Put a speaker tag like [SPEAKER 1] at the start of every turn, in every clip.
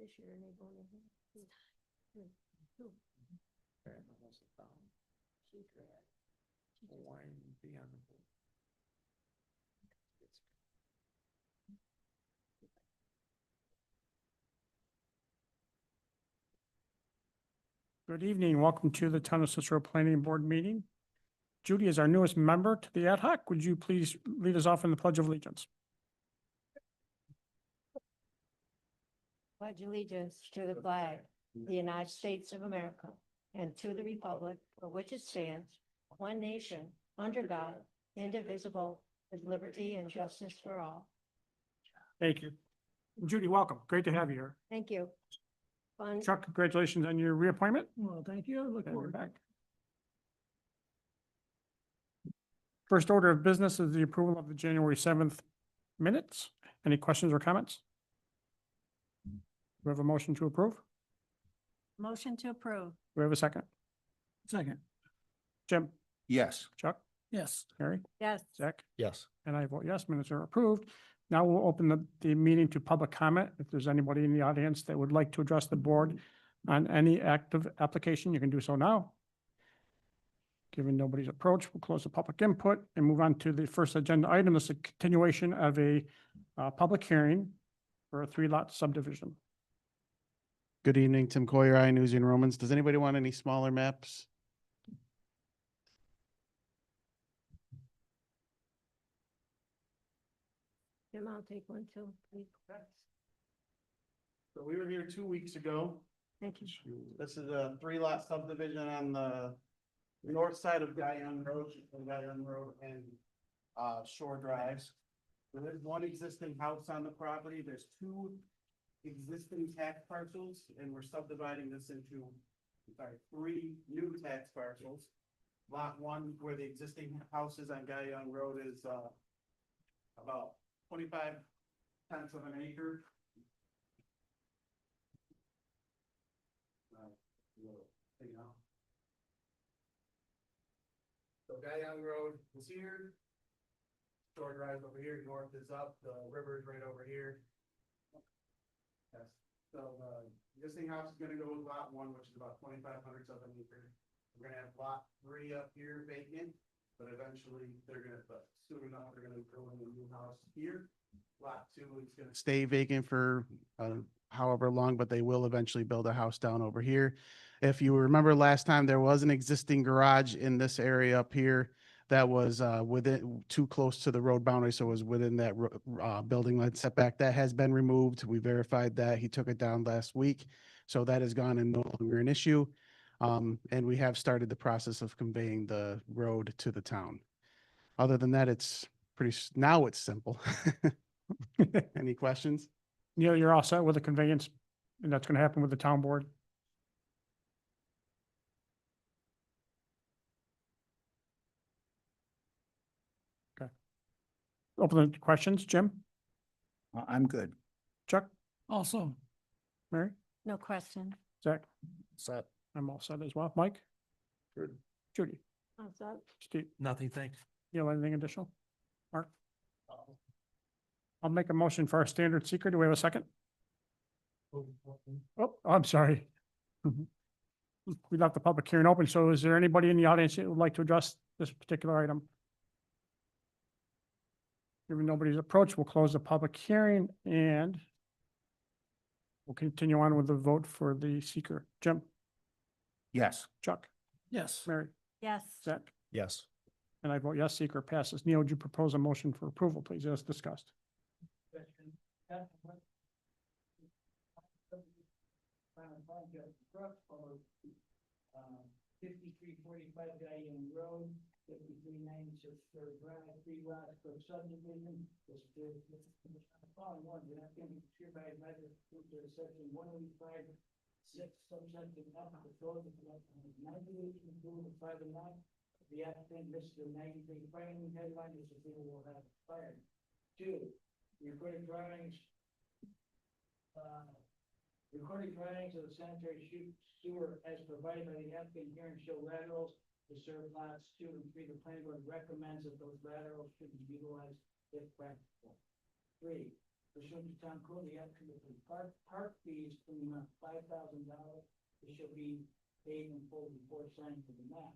[SPEAKER 1] this year and they're going to have two.
[SPEAKER 2] Wine beyond the board.
[SPEAKER 3] Good evening. Welcome to the Town of Cicero Planning Board meeting. Judy is our newest member to the ad hoc. Would you please lead us off in the Pledge of Allegiance?
[SPEAKER 1] Pledge allegiance to the flag of the United States of America and to the republic for which it stands, one nation, under God, indivisible, with liberty and justice for all.
[SPEAKER 3] Thank you. Judy, welcome. Great to have you here.
[SPEAKER 1] Thank you. Fun.
[SPEAKER 3] Chuck, congratulations on your reappointment.
[SPEAKER 4] Well, thank you. Look
[SPEAKER 3] Glad you're
[SPEAKER 4] forward.
[SPEAKER 3] back. First order of business is the approval of the January 7th minutes. Any questions or comments? Do we have a motion to approve? Do
[SPEAKER 1] Motion to approve.
[SPEAKER 3] we have a second?
[SPEAKER 4] Second.
[SPEAKER 3] Jim,
[SPEAKER 2] Yes.
[SPEAKER 3] Chuck,
[SPEAKER 4] Yes.
[SPEAKER 3] Mary,
[SPEAKER 1] Yes.
[SPEAKER 3] Zach,
[SPEAKER 2] Yes.
[SPEAKER 3] and I vote yes, minutes are approved. Now we'll open the meeting to public comment. If there's anybody in the audience that would like to address the board on any active application, you can do so now. Given nobody's approach, we'll close the public input and move on to the first agenda item. This is a continuation of a public hearing for a 3-lot subdivision.
[SPEAKER 5] Good evening, Tim Coyer, News and Romans. Does anybody want any smaller maps?
[SPEAKER 1] Jim, I'll take one too, please.
[SPEAKER 5] So we were here 2 weeks ago.
[SPEAKER 1] Thank you.
[SPEAKER 5] This is a 3-lot subdivision on the north side of Guyon Road and Shore Drives. There is one existing house on the property. There's 2 existing tax parcels, and we're subdividing this into, 3 new tax parcels. Lot 1, where the existing house is on Guyon Road, is about 25 tenths of an acre. So Guyon Road is here. Shore Drive over here, north is up, the river is right over here. Yes, so the existing house is gonna go with lot 1, which is about 25 hundredths of an acre. We're gonna have lot 3 up here vacant, but eventually they're gonna, soon enough, they're gonna go in a new house here. Lot 2 is gonna stay vacant for however long, but they will eventually build a house down over here. If you remember last time, there was an existing garage in this area up here that was within, too close to the road boundary, so it was within that building line setback. That has been removed. We verified that. He took it down last week, so that is gone and no longer an issue. And we have started the process of conveying the road to the town. Other than that, it's now it's simple. Any questions?
[SPEAKER 3] Neil, you're all set with the conveyance, and that's going to happen with the town board. Okay. Open the questions. Jim,
[SPEAKER 2] I'm good.
[SPEAKER 3] Chuck,
[SPEAKER 4] Also,
[SPEAKER 3] Mary,
[SPEAKER 1] No question.
[SPEAKER 3] Zach,
[SPEAKER 2] Set.
[SPEAKER 3] I'm all set as well. Mike?
[SPEAKER 2] Good.
[SPEAKER 3] Judy,
[SPEAKER 1] How's that?
[SPEAKER 3] Steve,
[SPEAKER 2] Nothing, thanks.
[SPEAKER 3] Neil, anything additional? Mark? I'll make a motion for our standard seeker. Do we have a second? Oh, I'm sorry. We left the public hearing open, so is there anybody in the audience that would like to address this particular item? Given nobody's approached, we'll close the public hearing and we'll continue on with the vote for the seeker. Jim,
[SPEAKER 2] Yes.
[SPEAKER 3] Chuck,
[SPEAKER 4] yes.
[SPEAKER 3] Mary,
[SPEAKER 1] Yes.
[SPEAKER 3] Zach,
[SPEAKER 2] Yes.
[SPEAKER 3] and I vote yes, seeker passes. Neil, would you propose a motion for approval, please, as discussed?
[SPEAKER 4] Fifty-three forty-five Guyon Road, 5396 Shore Drive, 3 lots for subdivision. Following one, the applicant hereby advises to section 185 6 subsection F of the code of 98 include the private lot. The applicant missed the 90-day filing deadline, this approval will have expired. 2, recorded drawings. Recorded drawings of the sanitary sewer as provided by the applicant here and show laterals to serve lots 2 and 3. The planning board recommends that those laterals should be utilized if practical. 3, pursuant to town code, the applicant will park fees in the amount of $5,000. It shall be paid in full before signing for the map.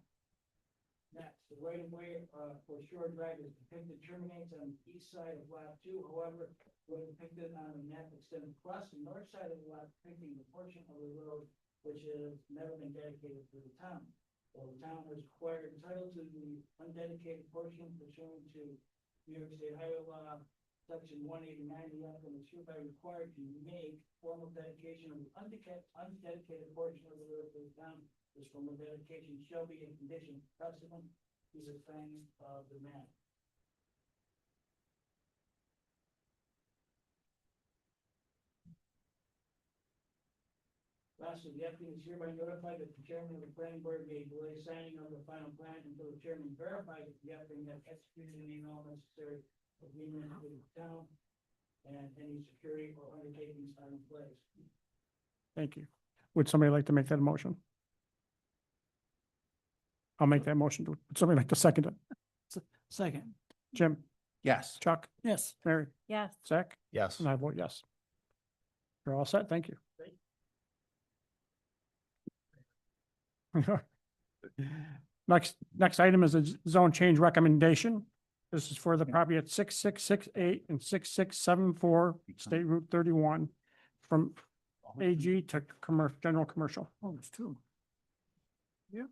[SPEAKER 4] Next, the right of way, for Shore Drive is depicted terminates on the east side of lot 2. However, where depicted on the map extends across the north side of the lot, depicting the portion of the road which has never been dedicated to the town. Well, the town is acquired title to the undedicated portion pursuant to New York State Highway Law, Section 189, the applicant is hereby required to make formal dedication of the undedicated portion of the road to the town. This formal dedication shall be a condition precedent to the signing of the map. Lastly, the applicant is hereby notified that the chairman of the planning board may delay signing of the final plan until the chairman verifies that the applicant has executed any and all necessary agreements with the town and any security or undertakings are in place.
[SPEAKER 3] Thank you. Would somebody like to make that motion? I'll make that motion. Would somebody like to second it?
[SPEAKER 4] Second.
[SPEAKER 3] Jim,
[SPEAKER 2] Yes.
[SPEAKER 3] Chuck,
[SPEAKER 4] Yes.
[SPEAKER 3] Mary,
[SPEAKER 1] Yes.
[SPEAKER 3] Zach,
[SPEAKER 2] Yes.
[SPEAKER 3] and I vote yes. You're all set. Thank you. Next item is a zone change recommendation. This is for the property at 6668 and 6674 State Route 31 from AG to general commercial.
[SPEAKER 4] Oh, it's two.
[SPEAKER 5] Good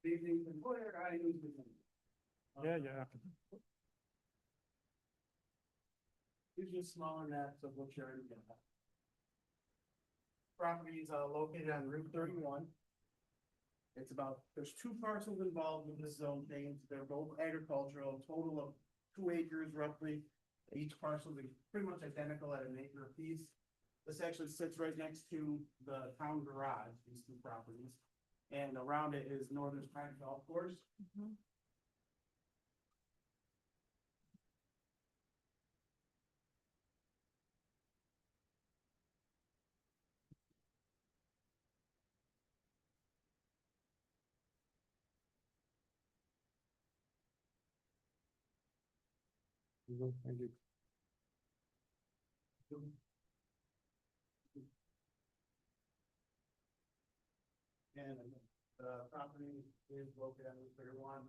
[SPEAKER 5] evening, employer, I use the.
[SPEAKER 3] Yeah.
[SPEAKER 5] These are smaller maps of what you're already gonna have. Property is located on Route 31. It's there's 2 parcels involved with this zone change. They're both agricultural, total of 2 acres roughly. Each parcel is pretty much identical at an acre apiece. This actually sits right next to the town garage, these 2 properties. And around it is Northern Pine Golf Course. Thank you. And the property is located on Route 31.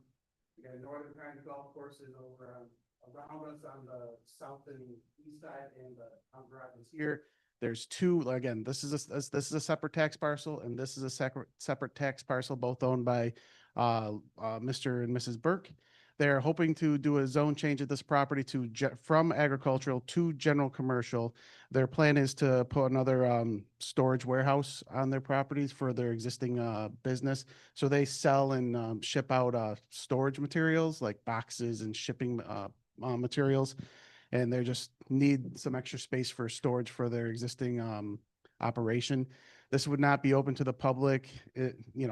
[SPEAKER 5] We got Northern Pine Golf Course is over around us on the south and east side, and the garage is here. There's 2, again, this is a separate tax parcel, and this is a separate tax parcel, both owned by Mr. and Mrs. Burke. They're hoping to do a zone change at this property from agricultural to general commercial. Their plan is to put another storage warehouse on their properties for their existing business. So they sell and ship out storage materials like boxes and shipping materials. And they just need some extra space for storage for their existing operation. This would not be open to the public.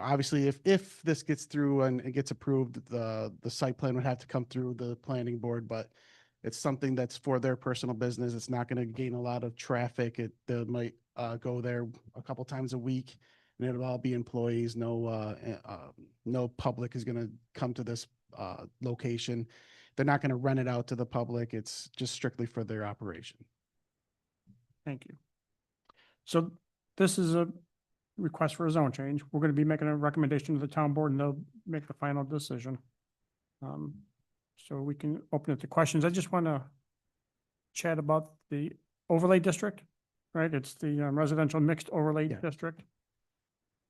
[SPEAKER 5] Obviously, if this gets through and it gets approved, the site plan would have to come through the planning board, but it's something that's for their personal business. It's not going to gain a lot of traffic. They might go there a couple times a week, and it'll all be employees. No public is going to come to this location. They're not going to rent it out to the public. It's just strictly for their operation.
[SPEAKER 3] Thank you. So this is a request for a zone change. We're going to be making a recommendation to the town board and they'll make the final decision. So we can open it to questions. I just want to chat about the overlay district, right? It's the residential mixed overlay
[SPEAKER 5] Yeah.
[SPEAKER 3] district.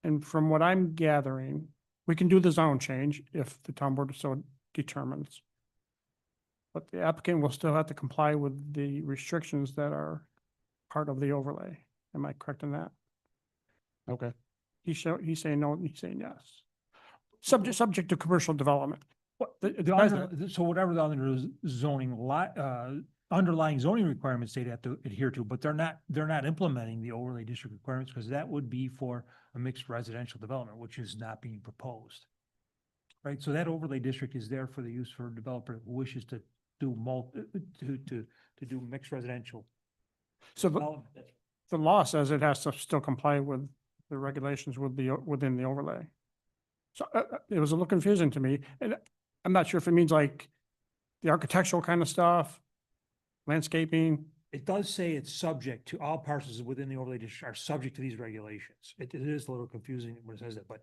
[SPEAKER 3] And from what I'm gathering, we can do the zone change if the town board so determines. But the applicant will still have to comply with the restrictions that are part of the overlay. Am I correct in that?
[SPEAKER 5] Okay.
[SPEAKER 3] He's saying no, and he's saying yes. Subject to commercial development.
[SPEAKER 6] So whatever the other zoning underlying zoning requirements they'd have to adhere to, but they're not implementing the overlay district requirements because that would be for a mixed residential development, which is not being proposed. Right, so that overlay district is there for the use for a developer who wishes to do to do mixed residential
[SPEAKER 3] So
[SPEAKER 6] development.
[SPEAKER 3] the law says it has to still comply with the regulations within the overlay. So it was a little confusing to me, and I'm not sure if it means like the architectural kind of stuff, landscaping,
[SPEAKER 6] It does say it's subject to, all parcels within the overlay district are subject to these regulations. It is a little confusing when it says that, but,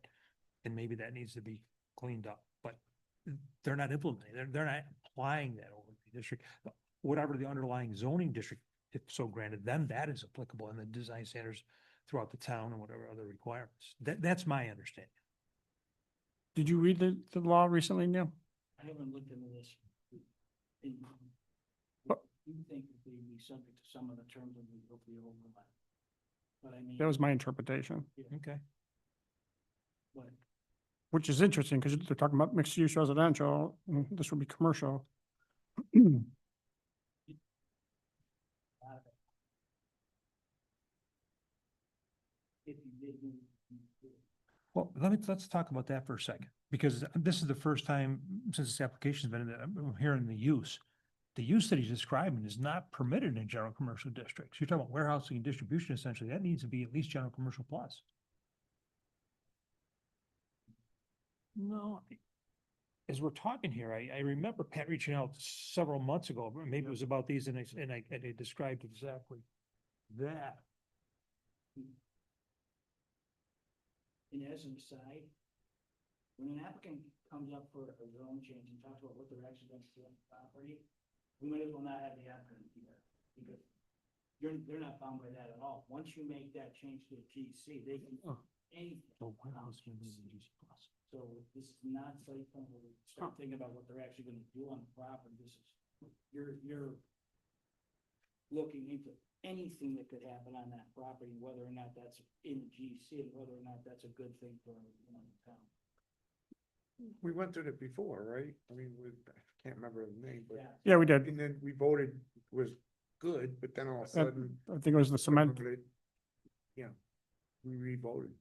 [SPEAKER 6] and maybe that needs to be cleaned up, but they're not implementing, they're not applying that overlay district. Whatever the underlying zoning district, if so granted, then that is applicable in the design standards throughout the town and whatever other requirements. That's my understanding.
[SPEAKER 3] Did you read the law recently, Neil?
[SPEAKER 4] I haven't looked into this. In-
[SPEAKER 3] But-
[SPEAKER 4] You think that they'd be subject to some of the terms of the overlap? But I mean.
[SPEAKER 3] That was my interpretation,
[SPEAKER 6] Okay.
[SPEAKER 4] But
[SPEAKER 3] which is interesting because they're talking about mixed use residential, and this would be commercial.
[SPEAKER 4] if you did move.
[SPEAKER 6] Well, let's talk about that for a second, because this is the first time since this application's been, that I'm hearing the use. The use that he's describing is not permitted in general commercial districts. You're talking about warehousing and distribution, essentially. That needs to be at least general commercial plus. No. As we're talking here, I remember Pat reaching out several months ago, maybe it was about these, and I described exactly that.
[SPEAKER 4] And as an aside, when an applicant comes up for a zone change and talks about what they're actually going to do on the property, we might as well not have the applicant here, because they're not bound by that at all. Once you make that change to a GC, they can do anything.
[SPEAKER 6] So warehouse can be in GC plus.
[SPEAKER 4] So this is not site plan, where we start thinking about what they're actually gonna do on the property. This is, you're looking into anything that could happen on that property, whether or not that's in GC, and whether or not that's a good thing for, the town.
[SPEAKER 2] We went through it before, right? I mean, I can't remember the name, but,
[SPEAKER 4] Yeah.
[SPEAKER 3] Yeah, we did.
[SPEAKER 2] and then we voted was good, but then all of a sudden.
[SPEAKER 3] I think it was the cement.
[SPEAKER 2] Yeah, we re-voted.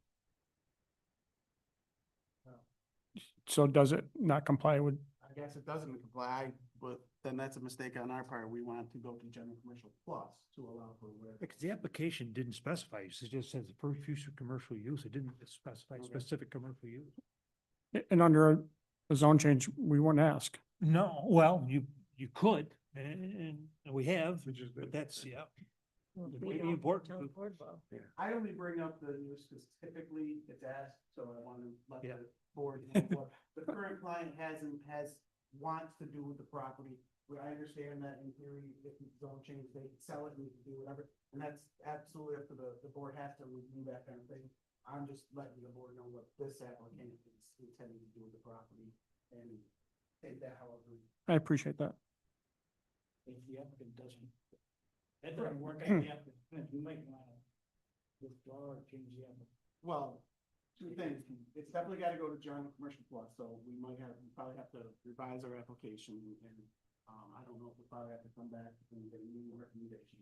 [SPEAKER 3] So does it not comply with,
[SPEAKER 5] I guess it doesn't comply, but then that's a mistake on our part. We want to go to general commercial plus to allow for where.
[SPEAKER 6] Because the application didn't specify, use. It just says for future commercial use, it didn't specify
[SPEAKER 5] Okay.
[SPEAKER 6] specific commercial use.
[SPEAKER 3] and under a zone change, we wouldn't ask.
[SPEAKER 6] No, well, you could, and we have,
[SPEAKER 2] Which is
[SPEAKER 6] but
[SPEAKER 2] the,
[SPEAKER 6] that's, yeah. It
[SPEAKER 1] We
[SPEAKER 6] may be
[SPEAKER 1] don't
[SPEAKER 6] important.
[SPEAKER 1] tell the board vote.
[SPEAKER 5] I only bring up the use because typically it's asked, so I want to let
[SPEAKER 6] Yeah.
[SPEAKER 5] the board know what the current client wants to do with the property. Where I understand that in theory, if it's zone change, they can sell it and they can do whatever, and that's absolutely up to the board has to review that kind of thing. I'm just letting the board know what this applicant is intending to do with the property and take that however.
[SPEAKER 3] I appreciate that.
[SPEAKER 4] If the applicant doesn't, that doesn't work out, the applicant, you might wanna withdraw or change the applicant.
[SPEAKER 5] Well, two things, it's definitely gotta go to general commercial plus, so we probably have to revise our application and, I don't know if we'll probably have to come back and get a new recommendation.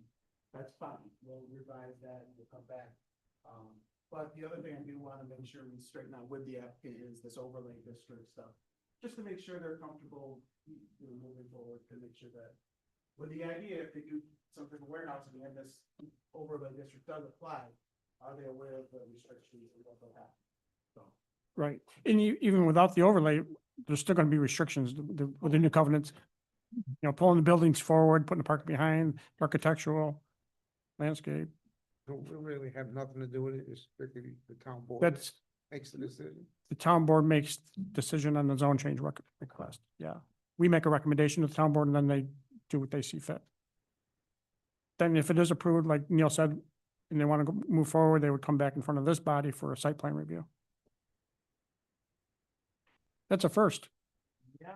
[SPEAKER 5] That's fine, we'll revise that and we'll come back. But the other thing I do wanna make sure we straighten out with the applicant is this overlay district stuff. Just to make sure they're comfortable, moving forward, to make sure that with the idea, if they do something for warehousing and this overlay district does apply, are they aware of the restrictions and what will happen? So,
[SPEAKER 3] Right. And even without the overlay, there's still gonna be restrictions with the new covenants. You know, pulling the buildings forward, putting the park behind, architectural, landscape.
[SPEAKER 2] don't really have nothing to do with it, it's strictly the town board.
[SPEAKER 3] That's,
[SPEAKER 2] Makes the decision.
[SPEAKER 3] the town board makes decision on the zone change request. Yeah. We make a recommendation to the town board and then they do what they see fit. Then if it is approved, like Neil said, and they want to move forward, they would come back in front of this body for a site plan review. That's a first.
[SPEAKER 5] yeah,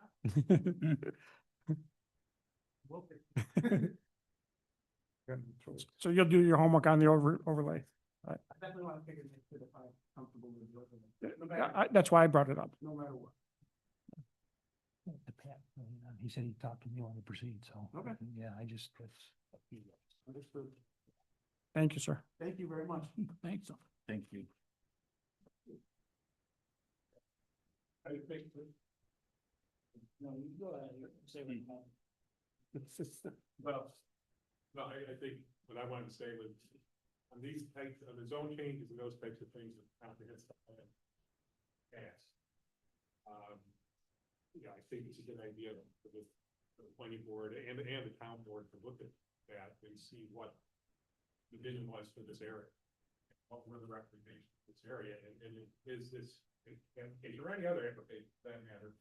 [SPEAKER 5] we'll fix
[SPEAKER 3] So you'll do your homework on the overlay.
[SPEAKER 5] I definitely want to figure this out if I'm comfortable with it. No
[SPEAKER 3] Yeah,
[SPEAKER 5] matter,
[SPEAKER 3] that's why I brought it up.
[SPEAKER 5] no matter what.
[SPEAKER 6] The Pat, he said he talked to me on the proceed, so.
[SPEAKER 5] Okay.
[SPEAKER 6] Yeah, I just, that's.
[SPEAKER 5] Understood.
[SPEAKER 3] Thank you, sir.
[SPEAKER 5] Thank you very much.
[SPEAKER 3] Thanks.
[SPEAKER 2] Thank you.
[SPEAKER 4] No, you go ahead, say what you want.
[SPEAKER 7] Well, no, I think what I wanted to say was, on these types, on the zone changes and those types of things, the comprehensive plan passed. Yeah, I think it's a good idea for the planning board and the town board to look at that and see what the vision was for this area. What were the recommendations for this area, and is this, application or any other application for that matter,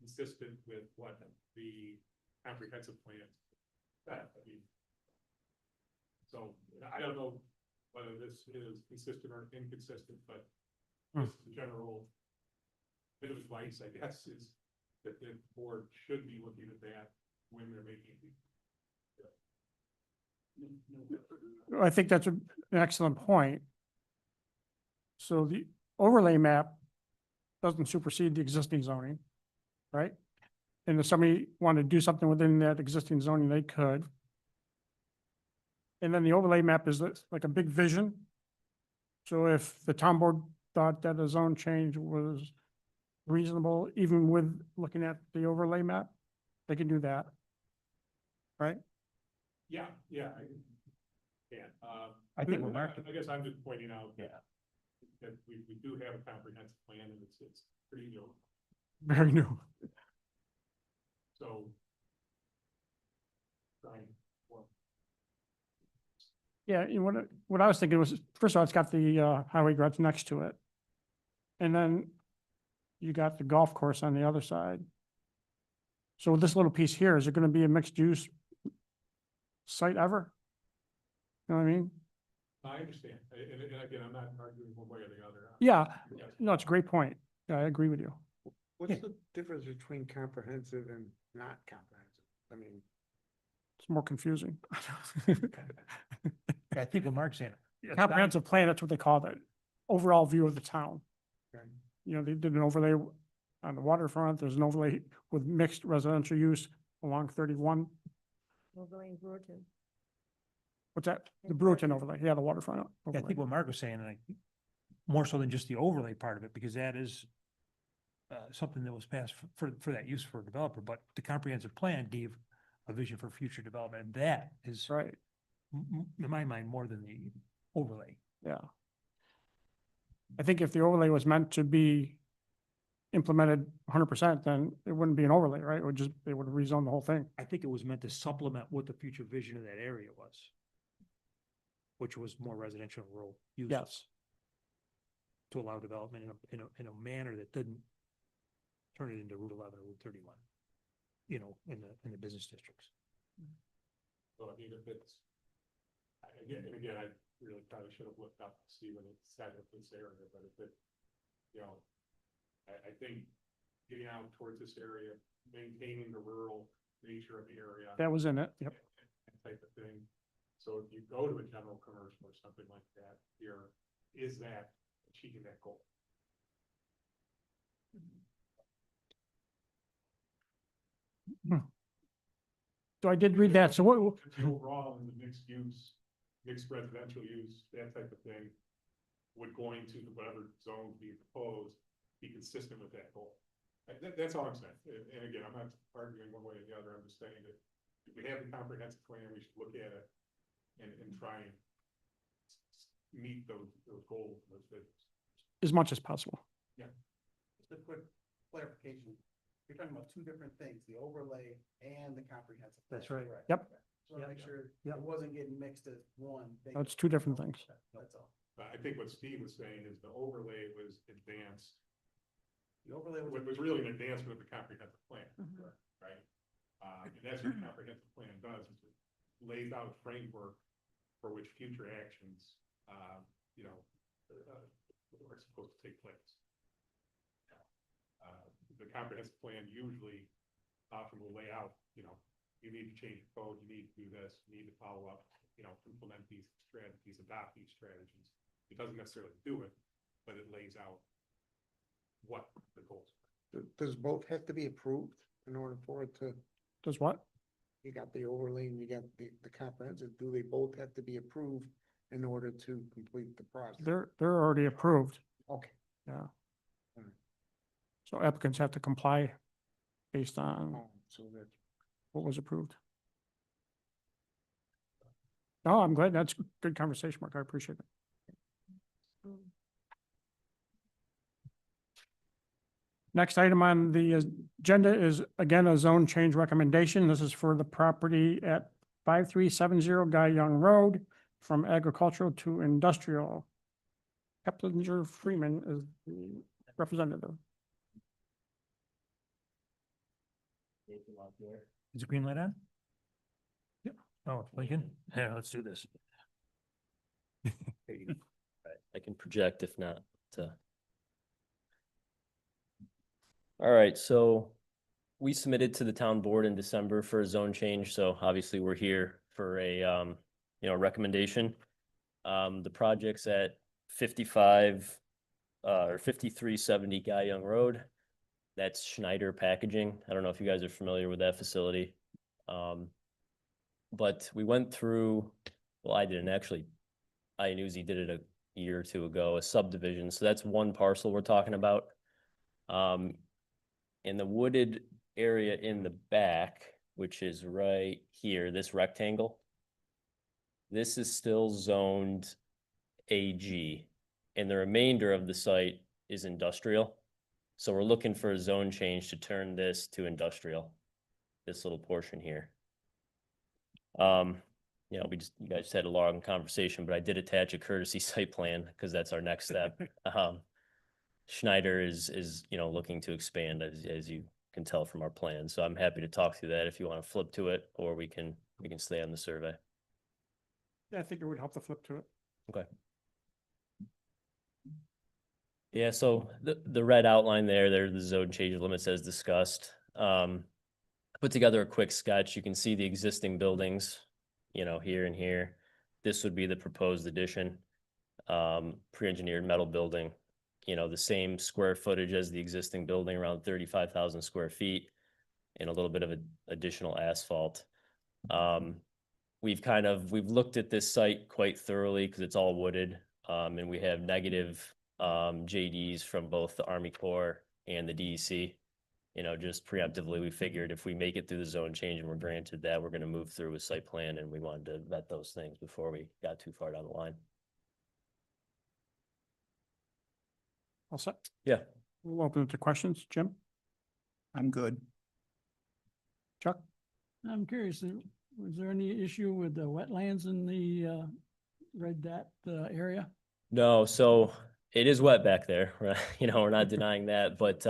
[SPEAKER 7] consistent with what the comprehensive plan said? I mean, so I don't know whether this is consistent or inconsistent, but just the general bit of advice, I guess, is that the board should be looking at that when they're making.
[SPEAKER 3] I think that's an excellent point. So the overlay map doesn't supersede the existing zoning, right? And if somebody wanted to do something within that existing zoning, they could. And then the overlay map is like a big vision. So if the town board thought that a zone change was reasonable, even with looking at the overlay map, they can do that. Right?
[SPEAKER 7] Yeah, yeah.
[SPEAKER 6] I think we're marked.
[SPEAKER 7] I guess I'm just pointing out.
[SPEAKER 6] Yeah.
[SPEAKER 7] That we do have a comprehensive plan and it's pretty new,
[SPEAKER 3] Very new.
[SPEAKER 7] so. Trying, well,
[SPEAKER 3] Yeah, you know, what I was thinking was, first of all, it's got the highway garage next to it. And then you got the golf course on the other side. So with this little piece here, is it gonna be a mixed use site ever? You know what I mean?
[SPEAKER 7] I understand, and again, I'm not arguing one way or the other.
[SPEAKER 3] Yeah,
[SPEAKER 7] Yes.
[SPEAKER 3] no, it's a great point. Yeah, I agree with you.
[SPEAKER 2] What's
[SPEAKER 6] Yeah.
[SPEAKER 2] the difference between comprehensive and not comprehensive? I mean,
[SPEAKER 3] It's more confusing.
[SPEAKER 6] I think what Mark's saying.
[SPEAKER 3] Comprehensive plan, that's what they call it. Overall view of the town.
[SPEAKER 2] okay.
[SPEAKER 3] You know, they did an overlay on the waterfront. There's an overlay with mixed residential use along 31.
[SPEAKER 1] Overlay Brewerton.
[SPEAKER 3] What's that? The
[SPEAKER 1] And
[SPEAKER 3] Brewerton overlay. Yeah, the waterfront
[SPEAKER 6] Yeah, I
[SPEAKER 3] overlay.
[SPEAKER 6] think what Mark was saying, and I, more so than just the overlay part of it, because that is something that was passed for that use for a developer, but the comprehensive plan gave a vision for future development, and that is,
[SPEAKER 3] Right,
[SPEAKER 6] in my mind, more than the overlay.
[SPEAKER 3] yeah. I think if the overlay was meant to be implemented 100%, then it wouldn't be an overlay, right? It would just, they would rezone the whole thing.
[SPEAKER 6] I think it was meant to supplement what the future vision of that area was, which was more residential and rural uses.
[SPEAKER 3] Yes.
[SPEAKER 6] To allow development in a manner that didn't turn it into Route 11 or Route 31, you know, in the business districts.
[SPEAKER 7] So I mean, if it's, again, I really probably should have looked up to see when it said it this area, but if it, you know, I think getting out towards this area, maintaining the rural nature of the area.
[SPEAKER 3] That was in it. Yep.
[SPEAKER 7] and type of thing. So if you go to a general commercial or something like that here, is that achieving that goal?
[SPEAKER 3] So I did read that. So what,
[SPEAKER 7] The overall in the mixed use, mixed residential use, that type of thing, would going to whatever zone be proposed, be consistent with that goal? That's all I'm saying. And again, I'm not arguing one way or the other. I'm just saying that if we have a comprehensive plan, we should look at it and try and meet those goals, those visions.
[SPEAKER 3] as much as possible.
[SPEAKER 5] Just a quick clarification. You're talking about two different things, the overlay and the comprehensive. plan,
[SPEAKER 6] That's right.
[SPEAKER 5] correct?
[SPEAKER 3] Yep.
[SPEAKER 5] Okay. Just want to
[SPEAKER 6] Yep.
[SPEAKER 5] make sure
[SPEAKER 6] Yep.
[SPEAKER 5] it wasn't getting mixed as one thing.
[SPEAKER 3] That's two different things.
[SPEAKER 5] That's all.
[SPEAKER 7] But I think what Steve was saying is the overlay was advanced,
[SPEAKER 5] The overlay was.
[SPEAKER 7] was really an advancement of the comprehensive plan,
[SPEAKER 1] Mhm.
[SPEAKER 7] right? And that's what the comprehensive plan does, is it lays out a framework for which future actions, you know, are supposed to take place. The comprehensive plan usually often will lay out, you know, you need to change the code, you need to do this, you need to follow up, you know, implement these strategies, adopt these strategies. It doesn't necessarily do it, but it lays out what the goals are.
[SPEAKER 2] Does both have to be approved in order for it to,
[SPEAKER 3] Does what?
[SPEAKER 2] you got the overlay and you got the comprehensive, do they both have to be approved in order to complete the process?
[SPEAKER 3] They're already approved.
[SPEAKER 2] Okay.
[SPEAKER 3] Yeah.
[SPEAKER 2] Alright.
[SPEAKER 3] So applicants have to comply based on
[SPEAKER 2] So that,
[SPEAKER 3] what was approved. No, I'm glad. That's good conversation, Mark. I appreciate it. Next item on the agenda is again a zone change recommendation. This is for the property at 5370 Guy Young Road from agricultural to industrial. Keplinger Freeman is the representative.
[SPEAKER 6] Is the green light on? Yep. Oh, it's blinking. Yeah, let's do this.
[SPEAKER 8] I can project if not to. All right, so we submitted to the town board in December for a zone change, so obviously we're here for a recommendation. The project's at 55 or 5370 Guy Young Road. That's Schneider Packaging. I don't know if you guys are familiar with that facility. But we went through, well, I didn't actually, Uzi did it a year or two ago, a subdivision. So that's one parcel we're talking about. In the wooded area in the back, which is right here, this rectangle, this is still zoned AG, and the remainder of the site is industrial. So we're looking for a zone change to turn this to industrial, this little portion here. You know, you guys just had a long conversation, but I did attach a courtesy site plan because that's our next step. Schneider is, you know, looking to expand as you can tell from our plan. So I'm happy to talk through that if you want to flip to it, or we can stay on the survey.
[SPEAKER 3] Yeah, I think it would help to flip to it.
[SPEAKER 8] Okay. Yeah, so the red outline there, the zone change limits as discussed. Put together a quick sketch. You can see the existing buildings, you know, here and here. This would be the proposed addition. Pre-engineered metal building, you know, the same square footage as the existing building, around 35,000 square feet, and a little bit of additional asphalt. We've looked at this site quite thoroughly because it's all wooded, and we have negative JDs from both the Army Corps and the DEC. You know, just preemptively, we figured if we make it through the zone change and we're granted that, we're going to move through a site plan, and we wanted to vet those things before we got too far down the line.
[SPEAKER 3] All set?
[SPEAKER 8] Yeah.
[SPEAKER 3] We'll open it to questions. Jim?
[SPEAKER 2] I'm good.
[SPEAKER 3] Chuck?
[SPEAKER 4] I'm curious, was there any issue with the wetlands in the red dot area?
[SPEAKER 8] No, so it is wet back there. You know, we're not denying that, but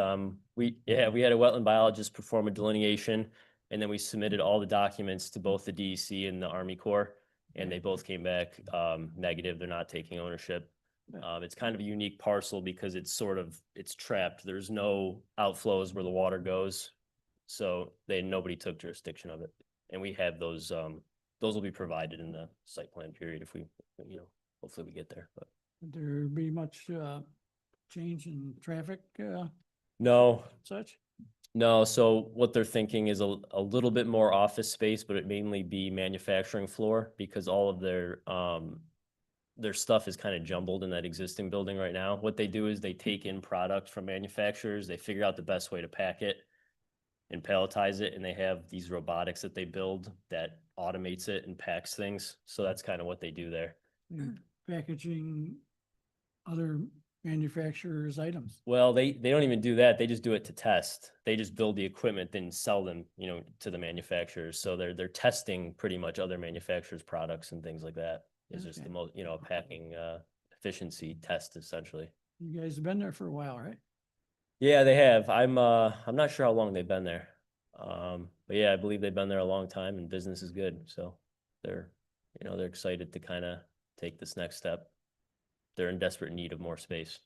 [SPEAKER 8] we had a wetland biologist perform a delineation, and then we submitted all the documents to both the DEC and the Army Corps, and they both came back negative. They're not taking ownership. It's kind of a unique parcel because it's trapped. There's no outflows where the water goes, so nobody took jurisdiction of it, and we have those. Those will be provided in the site plan period if we, you know, hopefully we get there. But
[SPEAKER 4] Would there be much change in traffic
[SPEAKER 8] no,
[SPEAKER 4] such?
[SPEAKER 8] no. So what they're thinking is a little bit more office space, but it mainly be manufacturing floor because all of their stuff is kind of jumbled in that existing building right now. What they do is they take in product from manufacturers, they figure out the best way to pack it and palletize it, and they have these robotics that they build that automates it and packs things. So that's kind of what they do there.
[SPEAKER 4] Packaging other manufacturers' items.
[SPEAKER 8] Well, they don't even do that. They just do it to test. They just build the equipment, then sell them, you know, to the manufacturers. So they're testing pretty much other manufacturers' products and things like that. It's just the most, you know, packing efficiency test essentially.
[SPEAKER 4] You guys have been there for a while, right?
[SPEAKER 8] Yeah, they have. I'm not sure how long they've been there. But yeah, I believe they've been there a long time and business is good. So they're excited to kind of take this next step. They're in desperate need of more space.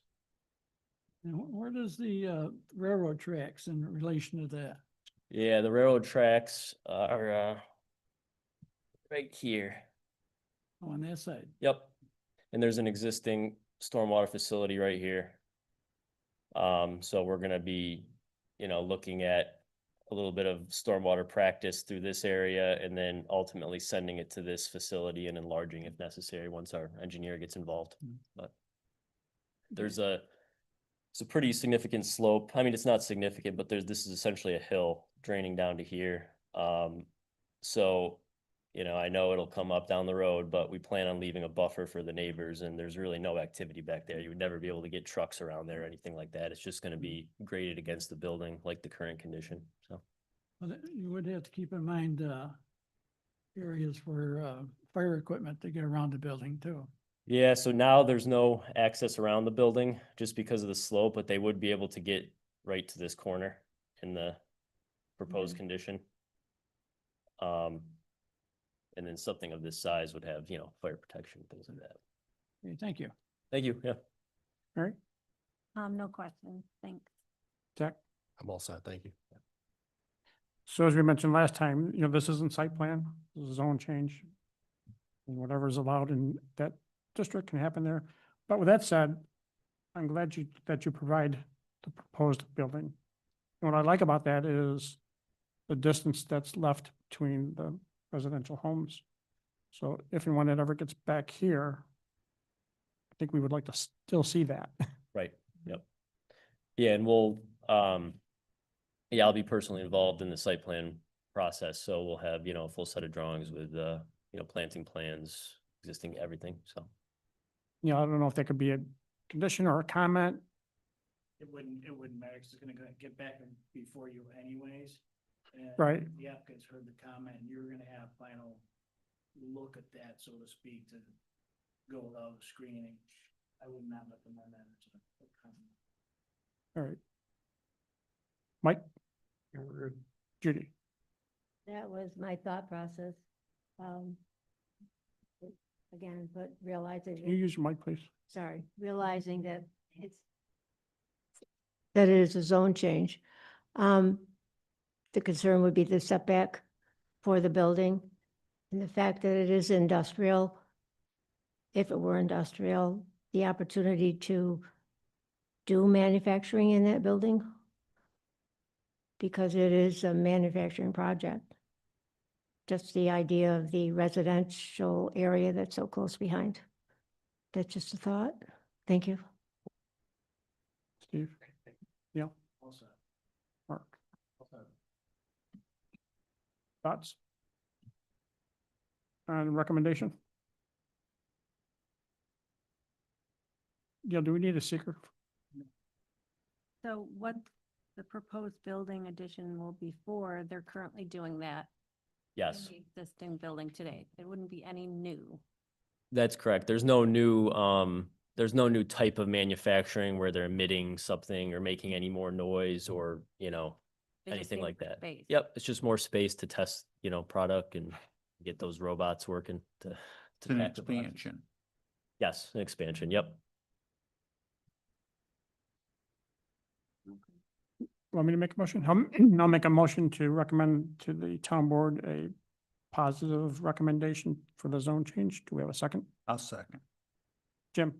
[SPEAKER 4] And where does the railroad tracks in relation to that?
[SPEAKER 8] Yeah, the railroad tracks are right here.
[SPEAKER 4] Oh, on that side?
[SPEAKER 8] Yep. And there's an existing stormwater facility right here. So we're gonna be, you know, looking at a little bit of stormwater practice through this area and then ultimately sending it to this facility and enlarging if necessary once our engineer gets involved. But it's a pretty significant slope. I mean, it's not significant, but this is essentially a hill draining down to here. So, you know, I know it'll come up down the road, but we plan on leaving a buffer for the neighbors, and there's really no activity back there. You would never be able to get trucks around there or anything like that. It's just gonna be graded against the building like the current condition, so.
[SPEAKER 4] Well, you would have to keep in mind
[SPEAKER 9] areas for fire equipment to get around the building too.
[SPEAKER 8] Yeah, so now there's no access around the building just because of the slope, but they would be able to get right to this corner in the proposed condition. And then something of this size would have, you know, fire protection, things like that.
[SPEAKER 3] Okay, thank you.
[SPEAKER 8] Thank you, yeah.
[SPEAKER 3] All right,
[SPEAKER 1] No question, thanks.
[SPEAKER 3] Jack.
[SPEAKER 10] I'm all set, thank you.
[SPEAKER 3] So as we mentioned last time, you know, this isn't site plan, this is a zone change. And whatever's allowed in that district can happen there. But with that said, I'm glad that you provide the proposed building. And what I like about that is the distance that's left between the residential homes. So if and when it ever gets back here, I think we would like to still see that.
[SPEAKER 8] Right, yep. Yeah, and we'll, yeah, I'll be personally involved in the site plan process, so we'll have, you know, a full set of drawings with, you know, planting plans, existing everything, so.
[SPEAKER 3] You know, I don't know if that could be a condition or a comment.
[SPEAKER 4] It wouldn't matter, 'cause it's gonna get back before you anyways. And
[SPEAKER 3] Right.
[SPEAKER 4] The applicants heard the comment, and you're gonna have final look at that, so to speak, to go without screening. I would not recommend that as a comment.
[SPEAKER 3] All right. Mike? Or Judy?
[SPEAKER 1] That was my thought process. Again, but realizing.
[SPEAKER 3] Can you use your mic, please?
[SPEAKER 1] Sorry, realizing that it is a zone change. The concern would be the setback for the building and the fact that it is industrial. If it were industrial, the opportunity to do manufacturing in that building because it is a manufacturing project. Just the idea of the residential area that's so close behind. That's just a thought. Thank you.
[SPEAKER 3] Steve? Neil?
[SPEAKER 4] Also,
[SPEAKER 3] Mark? Thoughts? And recommendation? Yeah, do we need a secret?
[SPEAKER 11] So what the proposed building addition will be for, they're currently doing that. in
[SPEAKER 8] Yes,
[SPEAKER 11] the Existing building today. It wouldn't be any new.
[SPEAKER 8] that's correct. There's no new type of manufacturing where they're emitting something or making any more noise or, you know,
[SPEAKER 11] They just
[SPEAKER 8] anything
[SPEAKER 11] need
[SPEAKER 8] like that.
[SPEAKER 11] space.
[SPEAKER 8] Yep, it's just more space to test, you know, product and get those robots working to.
[SPEAKER 12] It's an
[SPEAKER 8] pack the boxes.
[SPEAKER 12] expansion.
[SPEAKER 8] Yes, an expansion, yep.
[SPEAKER 3] Want me to make a motion? I'll make a motion to recommend to the town board a positive recommendation for the zone change. Do we have a second?
[SPEAKER 12] I'll second.
[SPEAKER 3] Jim?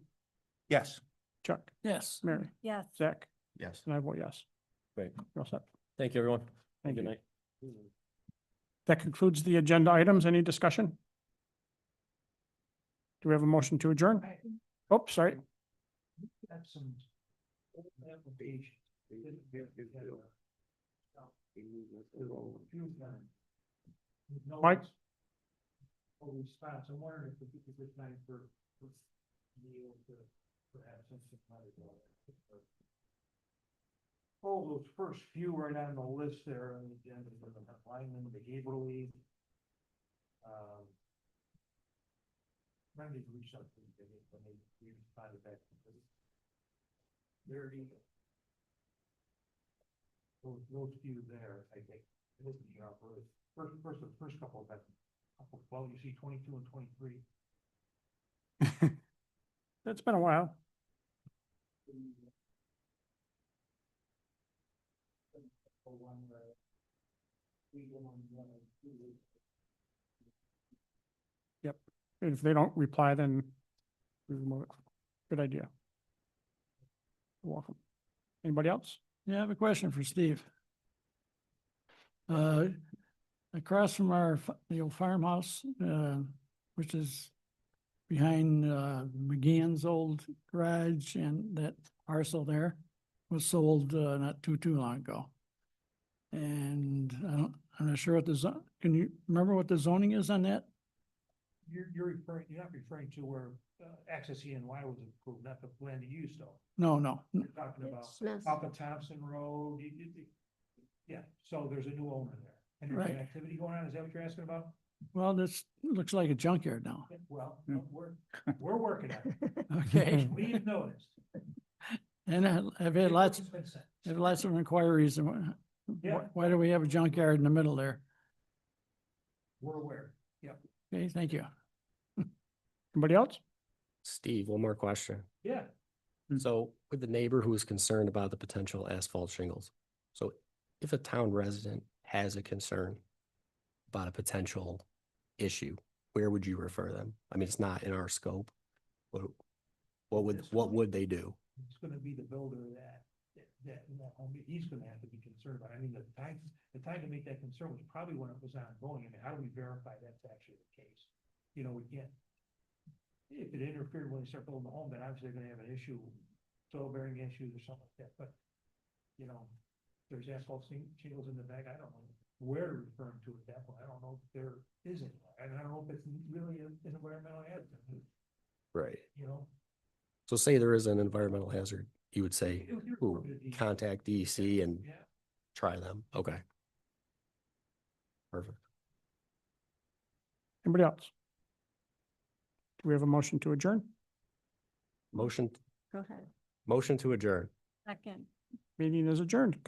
[SPEAKER 12] Yes.
[SPEAKER 3] Chuck?
[SPEAKER 9] Yes.
[SPEAKER 3] Mary?
[SPEAKER 11] Yes.
[SPEAKER 3] Zach?
[SPEAKER 10] Yes.
[SPEAKER 3] And I vote yes.
[SPEAKER 8] Great.
[SPEAKER 3] You're all set.
[SPEAKER 8] Thank you, everyone.
[SPEAKER 3] Thank
[SPEAKER 8] Good
[SPEAKER 3] you.
[SPEAKER 8] night.
[SPEAKER 3] That concludes the agenda items. Any discussion? Do we have a motion to adjourn? Oh, sorry.
[SPEAKER 4] have some old applications. They didn't get together. No
[SPEAKER 3] Mike?
[SPEAKER 4] response. I'm wondering if it's a good time for Neil to perhaps something like that. Oh, those first few right on the list there on the agenda, the lineman, the behaviorally. Maybe reach out to them, but maybe we responded back to this. There you go. Those few there, I think, this is our first couple of them. Well, you see 22 and 23.
[SPEAKER 3] It's been a while. Yep. If they don't reply, then we remove it. Good idea. You're welcome. Anybody else?
[SPEAKER 9] Yeah, I have a question for Steve. Across from the old farmhouse, which is behind McGann's old garage, and that parcel there was sold not too long ago. And I'm not sure what can you remember what the zoning is on that?
[SPEAKER 4] You're not referring to where access ENY was approved, not the land you used though.
[SPEAKER 9] No.
[SPEAKER 4] You're talking about
[SPEAKER 1] Smith.
[SPEAKER 4] off of Thompson Road. Yeah, so there's a new owner there. And there's an
[SPEAKER 9] Right.
[SPEAKER 4] activity going on. Is that what you're asking about?
[SPEAKER 9] Well, this looks like a junkyard now.
[SPEAKER 6] Well,
[SPEAKER 3] Yeah.
[SPEAKER 6] we're working on it.
[SPEAKER 9] Okay.
[SPEAKER 6] We've noticed.
[SPEAKER 9] And I've had lots,
[SPEAKER 6] It's been sent.
[SPEAKER 9] I have lots of inquiries. And
[SPEAKER 6] Yeah.
[SPEAKER 9] why do we have a junkyard in the middle there?
[SPEAKER 6] We're aware. Yep.
[SPEAKER 9] Okay, thank you.
[SPEAKER 3] Anybody else?
[SPEAKER 10] Steve, one more question.
[SPEAKER 6] Yeah.
[SPEAKER 10] So with the neighbor who is concerned about the potential asphalt shingles, so if a town resident has a concern about a potential issue, where would you refer them? I mean, it's not in our scope. What would they do?
[SPEAKER 6] It's gonna be the builder that home, he's gonna have to be concerned about. I mean, the time to make that concern was probably when it was ongoing. I mean, how do we verify that's actually the case? You know, we can't. If it interfered when they start building the home, then obviously they're gonna have an issue, soil bearing issues or something like that, but, you know, there's asphalt shingles in the back, I don't know where to refer them to at that point. I don't know if there is any, and I don't know if it's really an environmental hazard,
[SPEAKER 10] Right.
[SPEAKER 6] you know?
[SPEAKER 10] So say there is an environmental hazard, you would say,
[SPEAKER 6] If you're
[SPEAKER 10] ooh,
[SPEAKER 6] working at DEC,
[SPEAKER 10] contact DEC and
[SPEAKER 6] Yeah.
[SPEAKER 10] try them. Okay. Perfect.
[SPEAKER 3] Anybody else? Do we have a motion to adjourn?
[SPEAKER 10] Motion,
[SPEAKER 11] Go ahead.
[SPEAKER 10] motion to adjourn.
[SPEAKER 11] Second.
[SPEAKER 3] Meeting is adjourned. Good